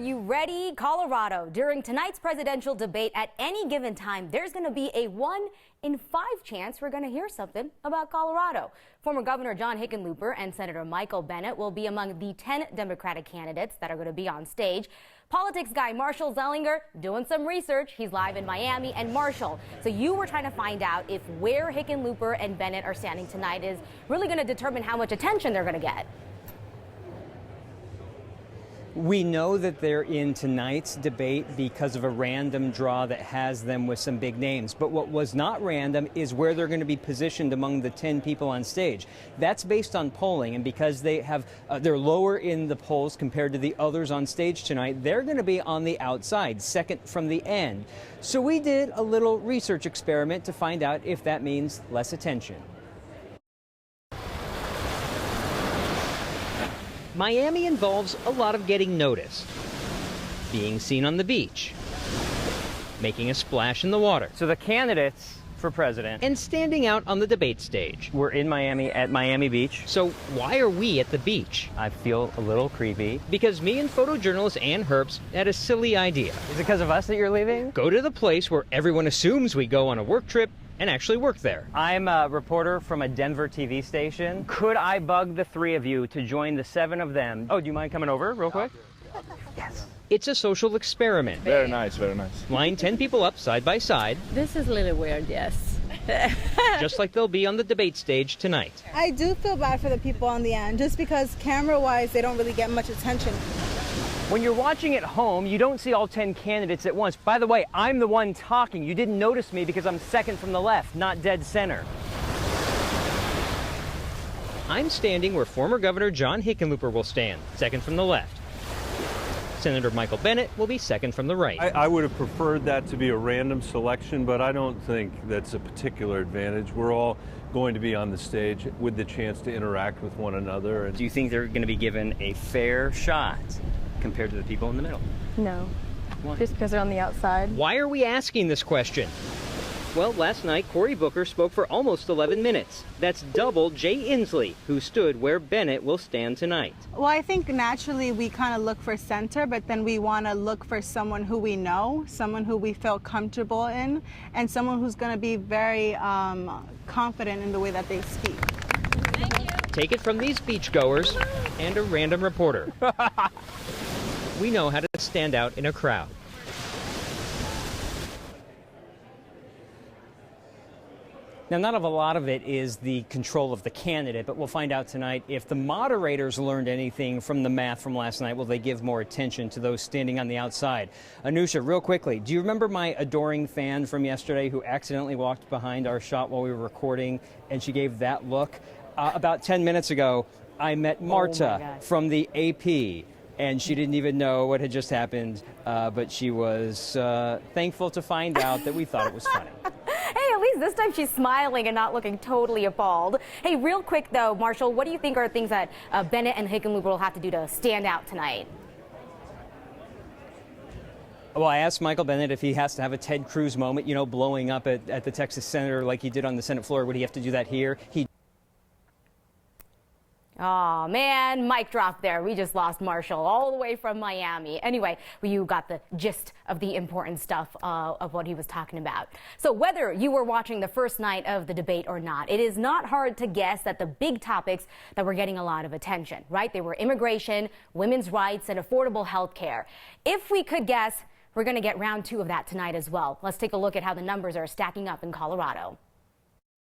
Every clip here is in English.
you ready? Colorado, during tonight's presidential debate, at any given time, there's going to be a 1 in 5 chance we're going to hear something about Colorado. Former Governor John Hickenlooper and Senator Michael Bennet will be among the 10 Democratic candidates that are going to be on stage. Politics guy Marshall Zellinger doing some research. He's live in Miami. And Marshall, so you were trying to find out if where Hickenlooper and Bennet are standing tonight is really going to determine how much attention they're going to get. We know that they're in tonight's debate because of a random draw that has them with some big names. But what was not random is where they're going to be positioned among the 10 people on stage. That's based on polling, and because they're lower in the polls compared to the others on stage tonight, they're going to be on the outside, second from the end. So we did a little research experiment to find out if that means less attention. Miami involves a lot of getting noticed, being seen on the beach, making a splash in the water. So the candidates for president and standing out on the debate stage. We're in Miami at Miami Beach. So why are we at the beach? I feel a little creepy. Because me and photojournalist Ann Herbst had a silly idea. Is it because of us that you're leaving? Go to the place where everyone assumes we go on a work trip and actually work there. I'm a reporter from a Denver TV station. Could I bug the 3 of you to join the 7 of them? Oh, do you mind coming over real quick? Yes. It's a social experiment. Very nice, very nice. Line 10 people up side by side. This is a little weird, yes. Just like they'll be on the debate stage tonight. I do feel bad for the people on the end, just because camera-wise, they don't really get much attention. When you're watching at home, you don't see all 10 candidates at once. By the way, I'm the one talking. You didn't notice me because I'm second from the left, not dead center. I'm standing where former Governor John Hickenlooper will stand, second from the left. Senator Michael Bennet will be second from the right. I would have preferred that to be a random selection, but I don't think that's a particular advantage. We're all going to be on the stage with the chance to interact with one another. Do you think they're going to be given a fair shot compared to the people in the middle? No. Why? Just because they're on the outside. Why are we asking this question? Well, last night, Cory Booker spoke for almost 11 minutes. That's double Jay Inslee, who stood where Bennet will stand tonight. Well, I think naturally we kind of look for center, but then we want to look for someone who we know, someone who we feel comfortable in, and someone who's going to be very confident in the way that they speak. Thank you. Take it from these beachgoers and a random reporter. We know how to stand out in a crowd. Now, not a lot of it is the control of the candidate, but we'll find out tonight if the moderators learned anything from the math from last night. Will they give more attention to those standing on the outside? Anusha, real quickly, do you remember my adoring fan from yesterday who accidentally walked behind our shot while we were recording and she gave that look? About 10 minutes ago, I met Marta from the AP. And she didn't even know what had just happened, but she was thankful to find out that we thought it was funny. Hey, at least this time she's smiling and not looking totally appalled. Hey, real quick though, Marshall, what do you think are things that Bennet and Hickenlooper will have to do to stand out tonight? Well, I asked Michael Bennet if he has to have a Ted Cruz moment, you know, blowing up at the Texas Senator like he did on the Senate floor. Would he have to do that here? Oh man, mic drop there. We just lost Marshall all the way from Miami. Anyway, you got the gist of the important stuff of what he was talking about. So whether you were watching the first night of the debate or not, it is not hard to guess that the big topics that were getting a lot of attention, right? They were immigration, women's rights, and affordable health care. If we could guess, we're going to get round 2 of that tonight as well. Let's take a look at how the numbers are stacking up in Colorado.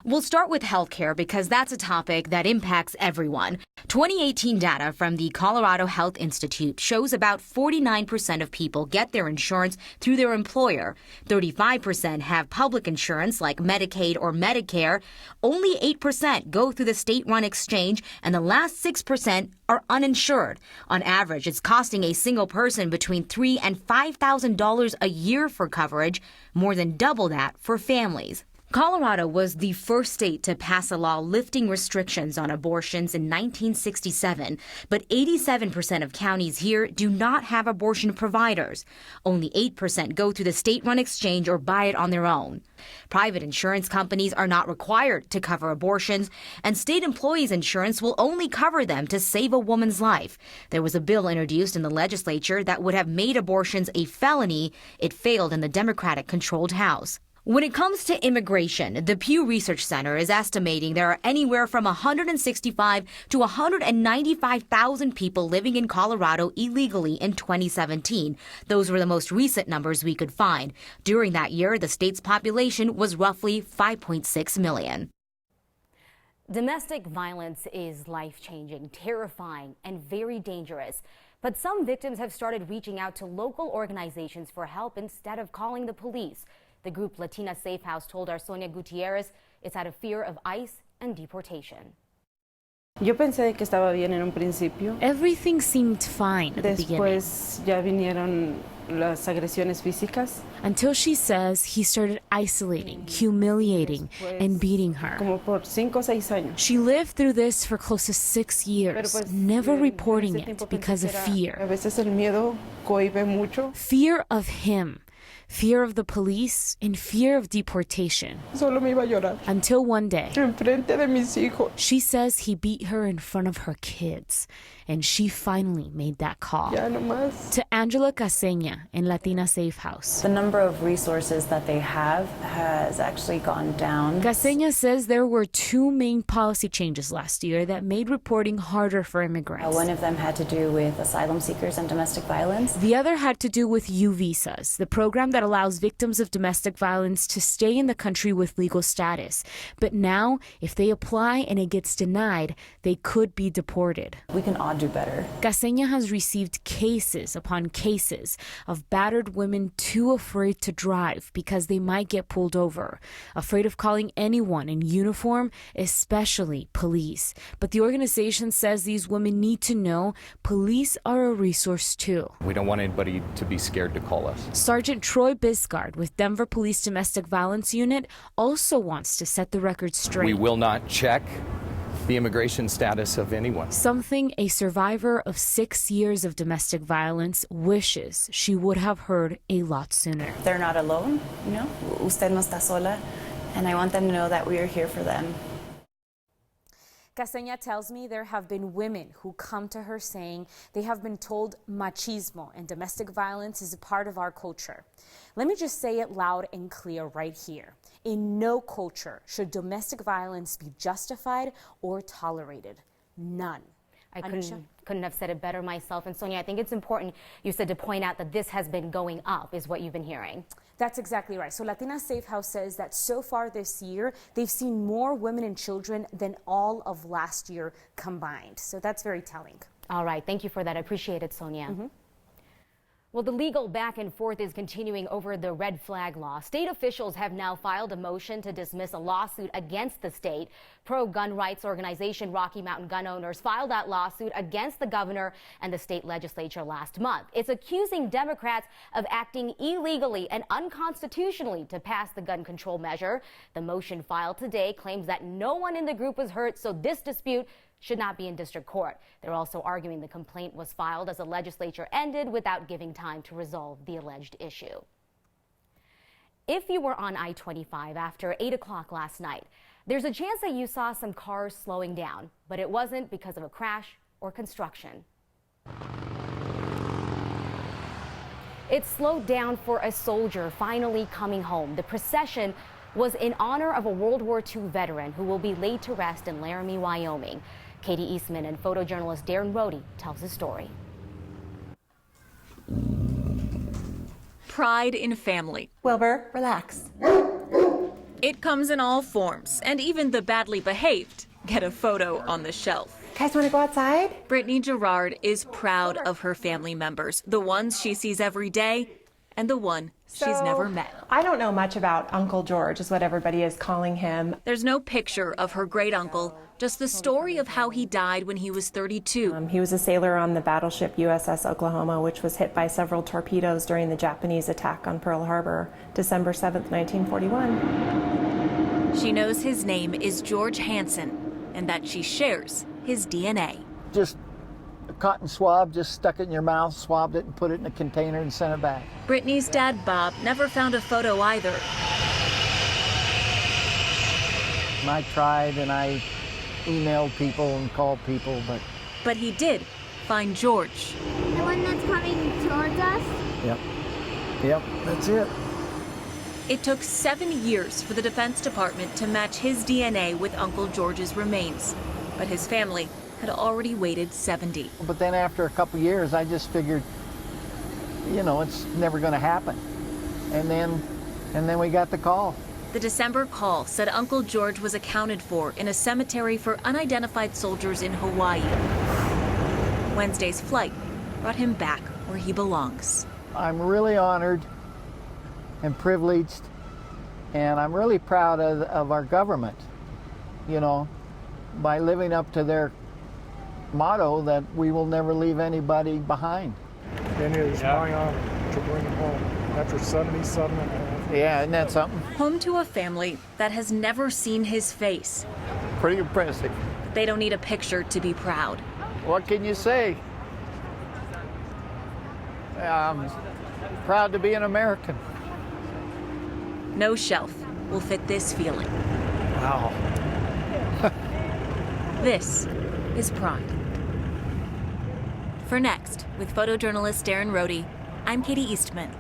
We'll start with healthcare because that's a topic that impacts everyone. 2018 data from the Colorado Health Institute shows about 49% of people get their insurance through their employer. 35% have public insurance like Medicaid or Medicare. Only 8% go through the state-run exchange, and the last 6% are uninsured. On average, it's costing a single person between $3,000 and $5,000 a year for coverage, more than double that for families. Colorado was the first state to pass a law lifting restrictions on abortions in 1967, but 87% of counties here do not have abortion providers. Only 8% go through the state-run exchange or buy it on their own. Private insurance companies are not required to cover abortions, and state employees' insurance will only cover them to save a woman's life. There was a bill introduced in the legislature that would have made abortions a felony. It failed in the Democratic-controlled House. When it comes to immigration, the Pew Research Center is estimating there are anywhere from 165 to 195,000 people living in Colorado illegally in 2017. Those were the most recent numbers we could find. During that year, the state's population was roughly 5.6 million. Domestic violence is life-changing, terrifying, and very dangerous. But some victims have started reaching out to local organizations for help instead of calling the police. The group Latina Safe House told our Sonia Gutierrez it's out of fear of ICE and deportation. Yo pensé que estaba bien en un principio. Everything seemed fine at the beginning. Después ya vinieron las agresiones físicas. Until she says he started isolating, humiliating, and beating her. Como por 5 o 6 años. She lived through this for close to 6 years, never reporting it because of fear. A veces el miedo cohíbe mucho. Fear of him. Fear of the police, and fear of deportation. Solo me iba a llorar. Until one day, Enfrente de mis hijos. she says he beat her in front of her kids, and she finally made that call. Ya no más. To Angela Caseña in Latina Safe House. The number of resources that they have has actually gone down. Caseña says there were 2 main policy changes last year that made reporting harder for immigrants. One of them had to do with asylum seekers and domestic violence. The other had to do with U visas, the program that allows victims of domestic violence to stay in the country with legal status. But now, if they apply and it gets denied, they could be deported. We can all do better. Caseña has received cases upon cases of battered women too afraid to drive because they might get pulled over, afraid of calling anyone in uniform, especially police. But the organization says these women need to know police are a resource too. We don't want anybody to be scared to call us. Sergeant Troy Biscard with Denver Police Domestic Violence Unit also wants to set the record straight. We will not check the immigration status of anyone. Something a survivor of 6 years of domestic violence wishes she would have heard a lot sooner. They're not alone, you know? Usted no está sola. And I want them to know that we are here for them. Caseña tells me there have been women who come to her saying they have been told machismo and domestic violence is a part of our culture. Let me just say it loud and clear right here. In no culture should domestic violence be justified or tolerated. None. I couldn't have said it better myself. And Sonia, I think it's important, you said, to point out that this has been going up, is what you've been hearing. That's exactly right. So Latina Safe House says that so far this year, they've seen more women and children than all of last year combined. So that's very telling. All right. Thank you for that. I appreciate it, Sonia. Well, the legal back and forth is continuing over the red flag law. State officials have now filed a motion to dismiss a lawsuit against the state. Pro-gun rights organization Rocky Mountain Gun Owners filed that lawsuit against the governor and the state legislature last month. It's accusing Democrats of acting illegally and unconstitutionally to pass the gun control measure. The motion filed today claims that no one in the group was hurt, so this dispute should not be in district court. They're also arguing the complaint was filed as the legislature ended without giving time to resolve the alleged issue. If you were on I-25 after 8 o'clock last night, there's a chance that you saw some cars slowing down, but it wasn't because of a crash or construction. It slowed down for a soldier finally coming home. The procession was in honor of a World War II veteran who will be laid to rest in Laramie, Wyoming. Katie Eastman and photojournalist Darren Rohde tells the story. Pride in family. Wilbur, relax. It comes in all forms, and even the badly behaved get a photo on the shelf. Guys, want to go outside? Brittany Gerard is proud of her family members, the ones she sees every day and the one she's never met. I don't know much about Uncle George, is what everybody is calling him. There's no picture of her great uncle, just the story of how he died when he was 32. He was a sailor on the battleship USS Oklahoma, which was hit by several torpedoes during the Japanese attack on Pearl Harbor, December 7th, 1941. She knows his name is George Hansen and that she shares his DNA. Just a cotton swab, just stuck it in your mouth, swabbed it, and put it in a container and sent it back. Brittany's dad, Bob, never found a photo either. I tried and I emailed people and called people, But he did find George. The one that's coming towards us? Yep, that's it. It took 7 years for the Defense Department to match his DNA with Uncle George's remains, but his family had already waited 70. But then after a couple years, I just figured, it's never going to happen. And then we got the call. The December call said Uncle George was accounted for in a cemetery for unidentified soldiers in Hawaii. Wednesday's flight brought him back where he belongs. I'm really honored and privileged, and I'm really proud of our government, by living up to their motto that we will never leave anybody behind. And it is my honor to bring him home after 77 and a half. Yeah, isn't that something? Home to a family that has never seen his face. Pretty impressive. They don't need a picture to be proud. What can you say? Proud to be an American. No shelf will fit this feeling. Wow. This is pride. For Next, with photojournalist Darren Rohde, I'm Katie Eastman.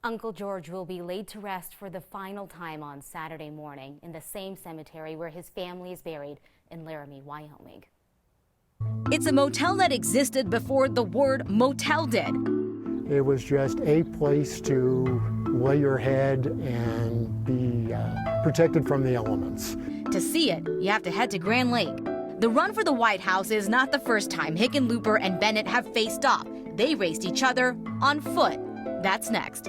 Uncle George will be laid to rest for the final time on Saturday morning in the same cemetery where his family is buried in Laramie, Wyoming. It's a motel that existed before the word motel did. It was just a place to lay your head and be protected from the elements. To see it, you have to head to Grand Lake. The run for the White House is not the first time Hickenlooper and Bennet have faced off. They raced each other on foot. That's next.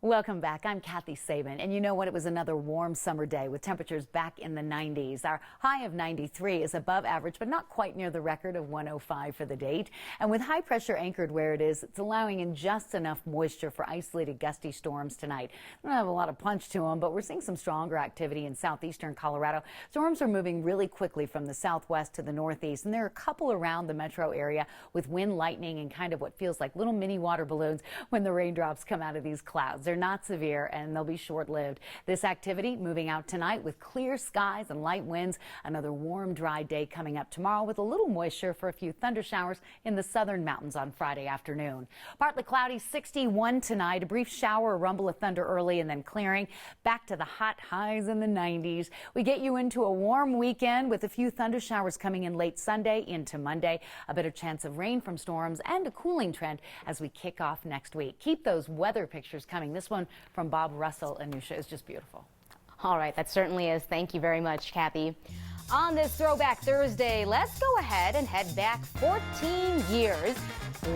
Welcome back. I'm Kathy Sabin. And you know what? It was another warm summer day with temperatures back in the 90s. Our high of 93 is above average, but not quite near the record of 105 for the date. And with high pressure anchored where it is, it's allowing in just enough moisture for isolated gusty storms tonight. They don't have a lot of punch to them, but we're seeing some stronger activity in southeastern Colorado. Storms are moving really quickly from the southwest to the northeast, and there are a couple around the metro area with wind, lightning, and kind of what feels like little mini water balloons when the raindrops come out of these clouds. They're not severe and they'll be short-lived. This activity moving out tonight with clear skies and light winds. Another warm, dry day coming up tomorrow with a little moisture for a few thunder showers in the southern mountains on Friday afternoon. Partly cloudy, 61 tonight. A brief shower or rumble of thunder early and then clearing. Back to the hot highs in the 90s. We get you into a warm weekend with a few thunder showers coming in late Sunday into Monday. A better chance of rain from storms and a cooling trend as we kick off next week. Keep those weather pictures coming. This one from Bob Russell, Anusha, is just beautiful. All right, that certainly is. Thank you very much, Kathy. On this Throwback Thursday, let's go ahead and head back 14 years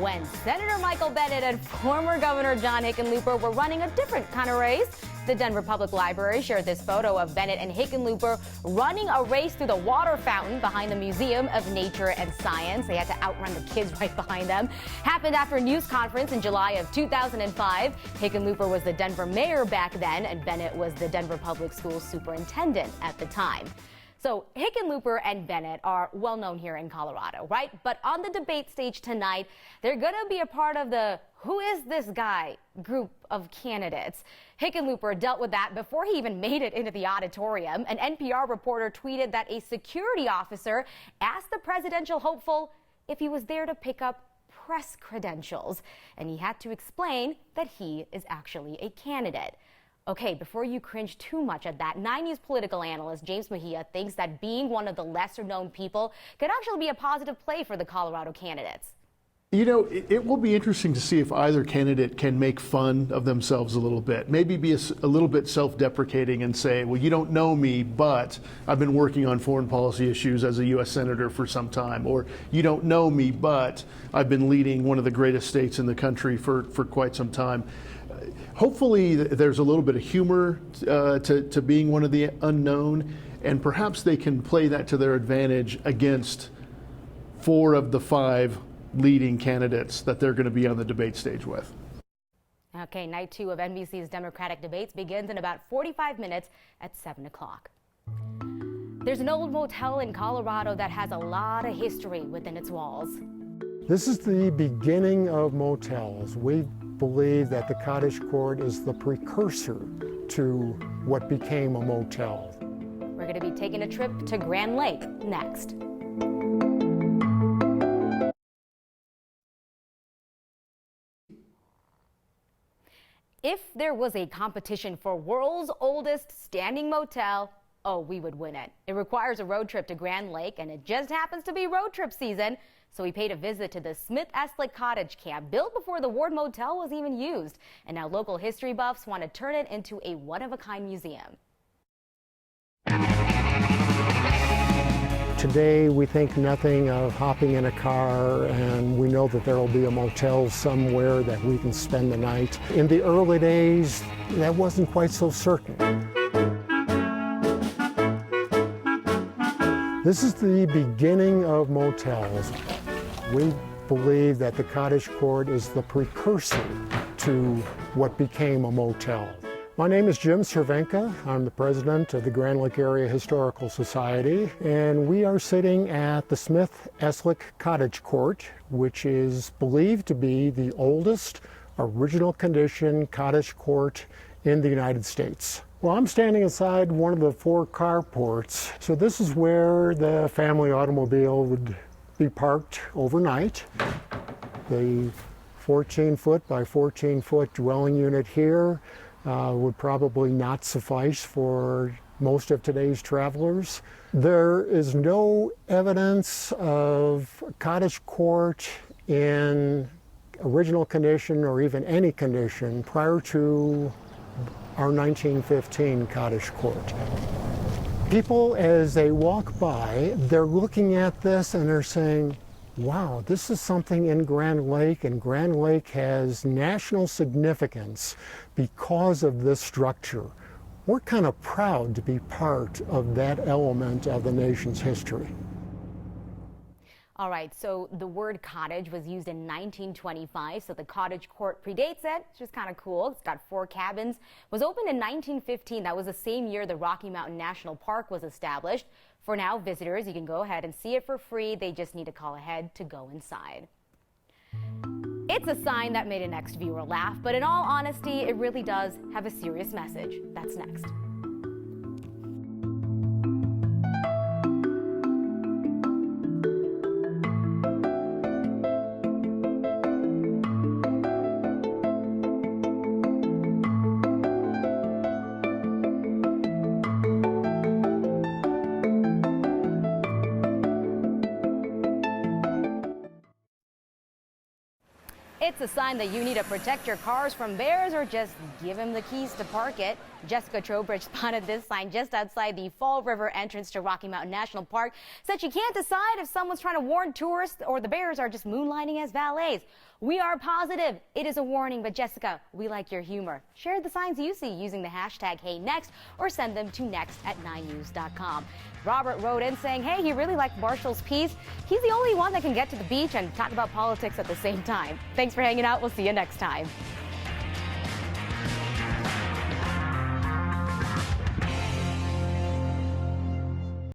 when Senator Michael Bennet and former Governor John Hickenlooper were running a different kind of race. The Denver Public Library shared this photo of Bennet and Hickenlooper running a race through the water fountain behind the Museum of Nature and Science. They had to outrun the kids right behind them. Happened after a news conference in July of 2005. Hickenlooper was the Denver mayor back then, and Bennet was the Denver Public Schools superintendent at the time. So Hickenlooper and Bennet are well known here in Colorado, right? But on the debate stage tonight, they're going to be a part of the "Who is this guy?" group of candidates. Hickenlooper dealt with that before he even made it into the auditorium. An NPR reporter tweeted that a security officer asked the presidential hopeful if he was there to pick up press credentials, and he had to explain that he is actually a candidate. Okay, before you cringe too much at that, 9 News political analyst James Mejia thinks that being one of the lesser-known people could actually be a positive play for the Colorado candidates. You know, it will be interesting to see if either candidate can make fun of themselves a little bit, maybe be a little bit self-deprecating and say, well, you don't know me, but I've been working on foreign policy issues as a U.S. Senator for some time, or you don't know me, but I've been leading one of the greatest states in the country for quite some time. Hopefully there's a little bit of humor to being one of the unknown, and perhaps they can play that to their advantage against 4 of the 5 leading candidates that they're going to be on the debate stage with. Okay, night 2 of NBC's Democratic debates begins in about 45 minutes at 7 o'clock. There's an old motel in Colorado that has a lot of history within its walls. This is the beginning of motels. We believe that the Cottage Court is the precursor to what became a motel. We're going to be taking a trip to Grand Lake next. If there was a competition for world's oldest standing motel, oh, we would win it. It requires a road trip to Grand Lake, and it just happens to be road trip season. So we paid a visit to the Smith-Eslick Cottage Camp, built before the Ward Motel was even used. And now local history buffs want to turn it into a one-of-a-kind museum. Today, we think nothing of hopping in a car, and we know that there will be a motel somewhere that we can spend the night. In the early days, that wasn't quite so certain. This is the beginning of motels. We believe that the Cottage Court is the precursor to what became a motel. My name is Jim Cervenka. I'm the president of the Grand Lake Area Historical Society, and we are sitting at the Smith-Eslick Cottage Court, which is believed to be the oldest original condition cottage court in the United States. Well, I'm standing inside one of the 4 carports. So this is where the family automobile would be parked overnight. The 14-foot by 14-foot dwelling unit here would probably not suffice for most of today's travelers. There is no evidence of cottage court in original condition or even any condition prior to our 1915 Cottage Court. People, as they walk by, they're looking at this and they're saying, wow, this is something in Grand Lake, and Grand Lake has national significance because of this structure. We're kind of proud to be part of that element of the nation's history. All right, so the word cottage was used in 1925, so the Cottage Court predates it, which is kind of cool. It's got 4 cabins. It was opened in 1915. That was the same year the Rocky Mountain National Park was established. For now, visitors, you can go ahead and see it for free. They just need to call ahead to go inside. It's a sign that made a next viewer laugh, but in all honesty, it really does have a serious message. That's next. It's a sign that you need to protect your cars from bears or just give them the keys to park it. Jessica Trowbridge spotted this sign just outside the Fall River entrance to Rocky Mountain National Park. Said she can't decide if someone's trying to warn tourists or the bears are just moonlighting as valets. We are positive it is a warning, but Jessica, we like your humor. Share the signs you see using the hashtag HeyNext or send them to next@9news.com. Robert wrote in saying, hey, he really liked Marshall's piece. He's the only one that can get to the beach and talk about politics at the same time. Thanks for hanging out. We'll see you next time.